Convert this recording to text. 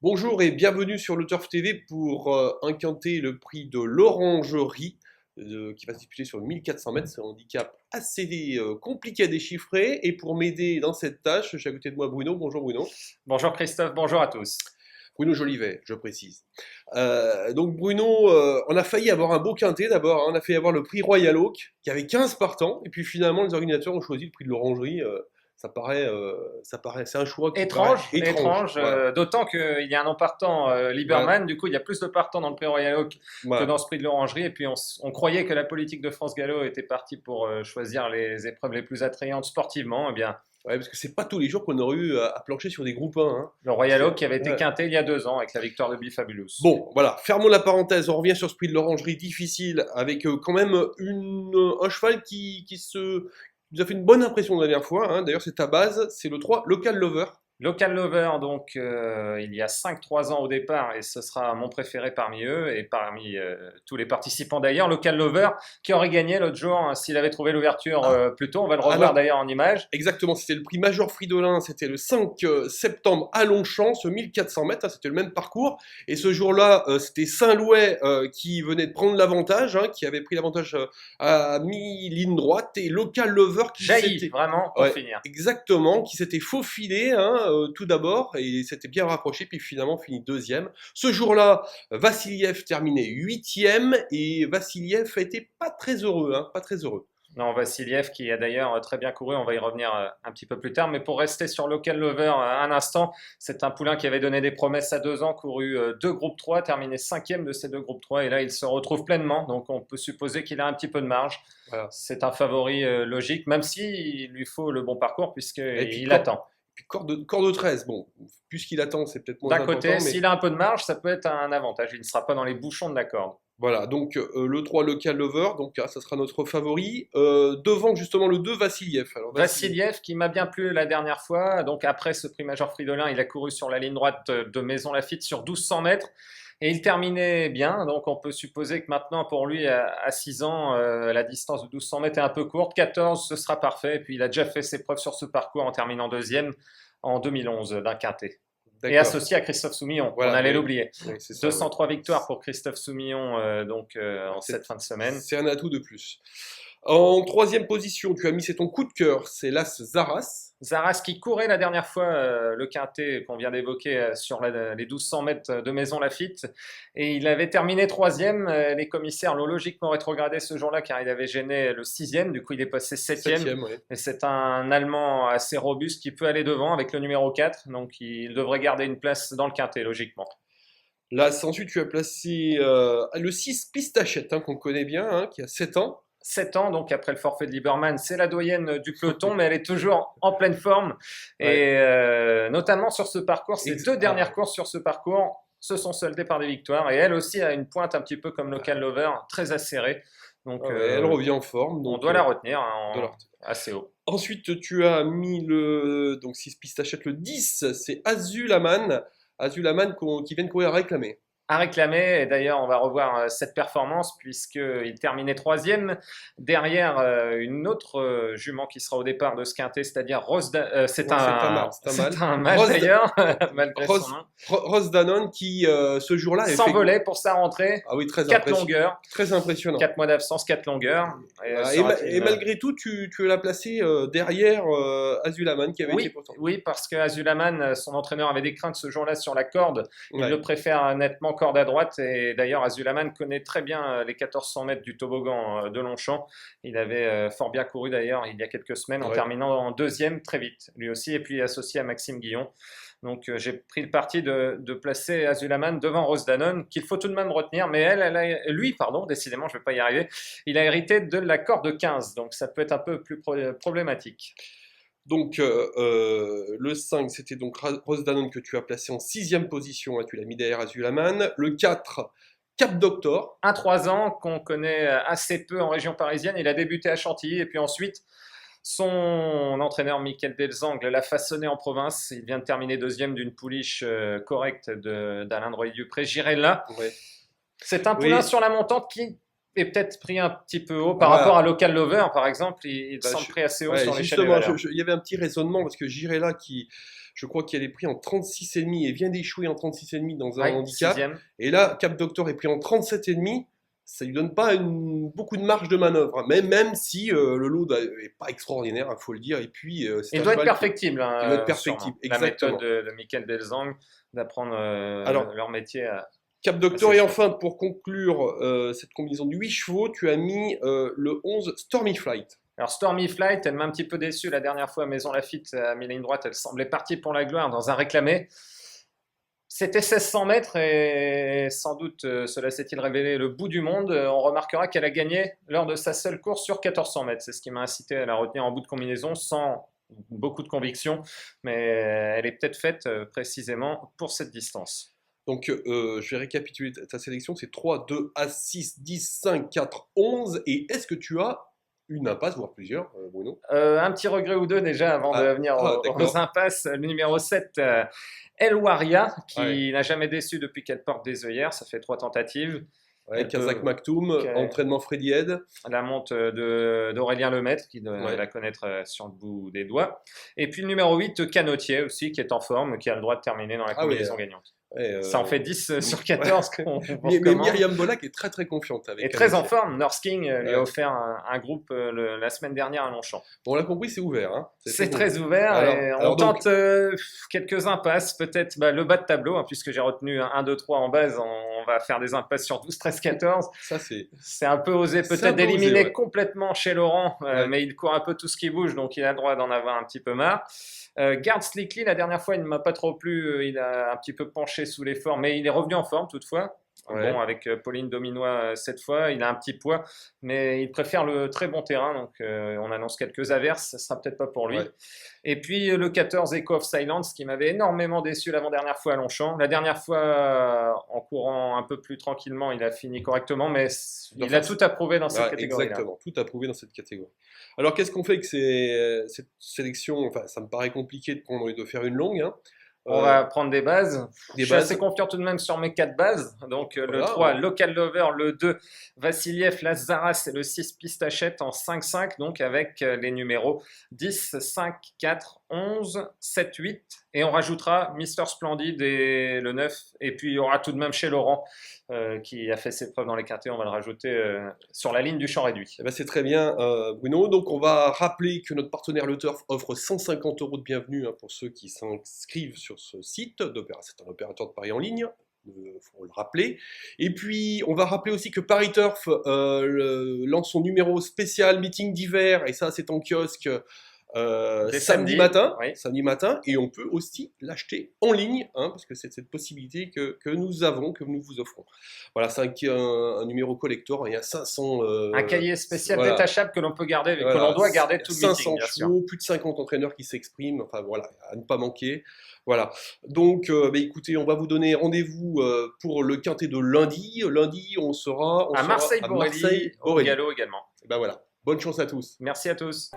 Bonjour et bienvenue sur le Turf TV pour un quintet, le prix de l'Orangerie, qui va se disputer sur 1400 mètres. C'est un handicap assez compliqué à déchiffrer. Et pour m'aider dans cette tâche, j'ai à côté de moi Bruno. Bonjour Bruno. Bonjour Christophe, bonjour à tous. Bruno Jolivet, je précise. Donc Bruno, on a failli avoir un beau quintet d'abord, hein. On a failli avoir le prix Royal Oak, qui avait 15 partants. Et puis finalement, les organisateurs ont choisi le prix de l'Orangerie. C'est un choix qui paraît Étrange, voilà. d'autant qu'il y a un non partant, Lieberman, du coup il y a plus de partants dans le prix Royal Oak que Voilà. dans ce prix de l'Orangerie, et puis on croyait que la politique de France Gallo était partie pour choisir les épreuves les plus attrayantes sportivement. Eh bien, Ouais, parce que c'est pas tous les jours qu'on aurait eu à plancher sur des groupes 1, hein. le Royal C'est- Oak qui avait été ouais. quinté il y a 2 ans avec la victoire de Bifabulous. Bon, voilà, fermons la parenthèse, on revient sur ce prix de l'Orangerie difficile, avec quand même un cheval qui nous a fait une bonne impression la dernière fois, hein. D'ailleurs, c'est ta base, c'est le 3 Local Lover. Local Lover, donc il y a 5-3 ans au départ, et ce sera mon préféré parmi eux, et parmi tous les participants d'ailleurs. Local Lover, qui aurait gagné l'autre jour, hein, s'il avait trouvé l'ouverture plus tôt. On va le revoir Alors, d'ailleurs en image. exactement, c'était le prix Major Fridolin, c'était le 5 septembre à Longchamp, ce 1400 mètres, hein, c'était le même parcours. Et ce jour-là, c'était Saint-Louis qui venait de prendre l'avantage, hein, qui avait pris l'avantage à mi-ligne droite, et Local Lover qui Jaillit, s'était... vraiment, pour Ouais, finir. exactement, qui s'était faufilé, hein, tout d'abord, et s'était bien rapproché, puis finalement fini deuxième. Ce jour-là, Vassiliev terminait huitième, et Vassiliev a été pas très heureux, hein, pas très heureux. Non, Vassiliev qui a d'ailleurs très bien couru, on va y revenir un petit peu plus tard. Mais pour rester sur Local Lover un instant, c'est un poulain qui avait donné des promesses à 2 ans, couru 2 groupes 3, terminé cinquième de ces 2 groupes 3. Et là, il se retrouve pleinement. Donc on peut supposer qu'il a un petit peu de marge. Voilà. C'est un favori logique, même s'il lui faut le bon parcours, Et puis, puisqu'il attend. puis corde 13, bon, puisqu'il attend, c'est peut-être moins D'un important, côté, mais s'il a un peu de marge, ça peut être un avantage. Il ne sera pas dans les bouchons de la corde. voilà, donc le 3 Local Lover, donc ça sera notre favori, devant justement le 2 Vassiliev. Alors Vassiliev qui m'a bien plu la dernière fois, donc après ce prix Major Fridolin, il a couru sur la ligne droite de Maison Lafitte sur 1200 mètres et il terminait bien, donc on peut supposer que maintenant pour lui à 6 ans, la distance de 1200 mètres est un peu courte, 14 ce sera parfait, et puis il a déjà fait ses preuves sur ce parcours en terminant deuxième en 2011 d'un quintet. Et d'accord, associé à Christophe Soumillon, voilà, on allait oui, l'oublier. oui, c'est ça, oui. 203 victoires pour Christophe Soumillon en C'est cette fin de semaine. c'est un atout de plus. En troisième position, tu as mis, c'est ton coup de cœur, c'est l'As Zaras. Zaras qui courait la dernière fois le quintet qu'on vient d'évoquer sur les 1200 mètres de Maison Lafitte et il avait terminé troisième. Les commissaires l'ont logiquement rétrogradé ce jour-là car il avait gêné le sixième, du coup il est passé septième. Septième, oui. Et c'est un Allemand assez robuste qui peut aller devant avec le numéro 4, donc il devrait garder une place dans le quintet logiquement. Là, ensuite, tu as placé le 6 Pistachette, hein, qu'on connaît bien, hein, qui a 7 ans. 7 ans, donc après le forfait de Lieberman, c'est la doyenne du peloton, mais elle est toujours en pleine forme. Ouais. Et notamment sur ce parcours, ces deux dernières ouais. courses sur ce parcours se sont soldées par des victoires. Et elle aussi a une pointe un petit peu comme Local Lover, très acérée. Donc Ah ouais, elle revient en forme, on donc doit la retenir de la- assez haut. Ensuite, tu as mis le donc 6 Pistachette, le 10, c'est Azulaman. Azulaman qui vient de courir à réclamer. À réclamer, et d'ailleurs on va revoir cette performance puisqu'il terminait troisième derrière une autre jument qui sera au départ de ce quintet, c'est-à-dire c'est Ouais, c'est un un mâle. mâle Rose, d'ailleurs, malgré son Rose, nom. Rose Danone qui, ce jour-là, avait fait... S'envolait pour sa rentrée, Ah oui, 4 longueurs, très impressionnant. 4 mois d'absence, 4 longueurs. Voilà. Sera-t-il, Et malgré tout, tu l'as placé derrière Azulaman qui avait été Oui, pourtant. oui, parce que Azulaman, son entraîneur avait des craintes ce jour-là sur la corde. Il Ouais. le préfère nettement corde à droite. Et d'ailleurs, Azulaman connaît très bien les 1400 mètres du toboggan de Longchamp. Il avait fort bien couru d'ailleurs il y a quelques semaines en Ouais. terminant en deuxième très vite, lui aussi, et puis associé à Maxime Guillon. Donc j'ai pris le parti de placer Azulaman devant Rose Danone, qu'il faut tout de même retenir, mais lui, décidément, je ne vais pas y arriver, il a hérité de la corde 15, donc ça peut être un peu plus problématique. Donc, le 5, c'était donc Rose Danone que tu as placé en sixième position, hein, tu l'as mis derrière Azulaman. Le 4, Cap Doctor. Un 3 ans qu'on connaît assez peu en région parisienne. Il a débuté à Chantilly et puis ensuite, son entraîneur Michael Delzangle l'a façonné en province. Il vient de terminer deuxième d'une pouliche correcte d'Alain Droy-Dupré. J'irai là. Ouais. C'est un Oui. poulain sur la montante qui est peut-être pris un petit peu haut par Voilà. rapport à Local Lover, par exemple. Il Bah, semble pris assez haut ouais, sur l'échelle des justement, valeurs. il y avait un petit raisonnement parce que Girella, je crois qu'elle est pris en 36,5 et vient d'échouer en 36,5 dans un Ouais, handicap. sixième. Et là, Cap Doctor est pris en 37,5. Ça lui donne pas beaucoup de marge de manœuvre, hein. Même si le lot est pas extraordinaire, il faut le dire. Et puis, c'est Il un doit être cheval perfectible, hein, qui doit être sûrement. perfectible. La Exactement. méthode de Michael Delzang d'apprendre Alors, leur métier à. Cap Doctor, assez et chouette. enfin, pour conclure cette combinaison de 8 chevaux, tu as mis le 11 Stormy Flight. Alors Stormy Flight, elle m'a un petit peu déçu la dernière fois à Maison Lafitte à mi-ligne droite. Elle semblait partie pour la gloire dans un réclamé. C'était 1600 mètres et sans doute cela s'est-il révélé le bout du monde. On remarquera qu'elle a gagné lors de sa seule course sur 1400 mètres. C'est ce qui m'a incité à la retenir en bout de combinaison sans beaucoup de conviction. Mais elle est peut-être faite précisément pour cette distance. Donc, je vais récapituler ta sélection. C'est 3, 2, As, 6, 10, 5, 4, 11. Et est-ce que tu as une impasse, voire plusieurs, Bruno? Un petit regret ou deux déjà avant de venir aux impasses. Le numéro 7, El Waria, qui n'a jamais déçu depuis qu'elle porte des œillères. Ça fait 3 tentatives. Ouais, Kazakh Maktoum, entraînement Freddy Head. La monte d'Aurélien Lemaître, qui doit la connaître sur le bout des doigts. Et puis le numéro 8, Canotier aussi, qui est en forme, qui a le droit de terminer dans la combinaison gagnante. Ça en fait 10 sur 14. Mais Myriam Bolac est très très confiante avec. Et très en forme. North King lui a offert un groupe la semaine dernière à Longchamp. Bon, on l'a compris, c'est ouvert. Hein. C'est très ouvert. On tente quelques impasses, peut-être le bas de tableau, hein, puisque j'ai retenu 1, 2, 3 en base. On va faire des impasses sur 12, 13, 14. Ça, c'est un peu osé peut-être d'éliminer complètement chez Laurent, mais il court un peu tout ce qui bouge, donc il a le droit d'en avoir un petit peu marre. Garde Slickly, la dernière fois, il ne m'a pas trop plu. Il a un petit peu penché sous l'effort, mais il est revenu en forme toutefois. Bon, avec Pauline Dominois cette fois, il a un petit poids, mais il préfère le très bon terrain, donc on annonce quelques averses, ça sera peut-être pas pour lui. Et puis le 14 Echo of Silence, qui m'avait énormément déçu l'avant-dernière fois à Longchamp. La dernière fois, en courant un peu plus tranquillement, il a fini correctement, mais il a tout approuvé dans cette catégorie-là. Exactement, tout approuvé dans cette catégorie. Alors qu'est-ce qu'on fait avec cette sélection? Enfin, ça me paraît compliqué de faire une longue, hein. On va prendre des bases. Je suis assez confiant tout de même sur mes 4 bases. Donc le 3, Local Lover, le 2, Vassiliev, Lazaras et le 6, Pistachette en 5-5, donc avec les numéros 10, 5, 4, 11, 7, 8. Et on rajoutera Mister Splendid et le 9. Et puis il y aura tout de même chez Laurent qui a fait ses preuves dans les quintés. On va le rajouter sur la ligne du champ réduit. Eh ben, c'est très bien, Bruno. Donc on va rappeler que notre partenaire Le Turf offre 150 € de bienvenue, hein, pour ceux qui s'inscrivent sur ce site. C'est un opérateur de paris en ligne. Il faut le rappeler. Et puis, on va rappeler aussi que Paris Turf lance son numéro spécial meeting d'hiver, et ça, c'est en kiosque samedi matin, et on peut aussi l'acheter en ligne, hein, parce que c'est cette possibilité que nous avons, que nous vous offrons. Voilà, c'est un numéro collector, il y a 500... un cahier spécial détachable que l'on peut garder, que l'on doit garder tout le meeting, 500 chevaux, plus de 50 entraîneurs qui s'expriment, enfin voilà, à ne pas manquer. Voilà, donc écoutez, on va vous donner rendez-vous pour le quintet de lundi. Lundi, on sera à Marseille-Borelli, au galop également. Et ben voilà, bonne chance à tous. Merci à tous.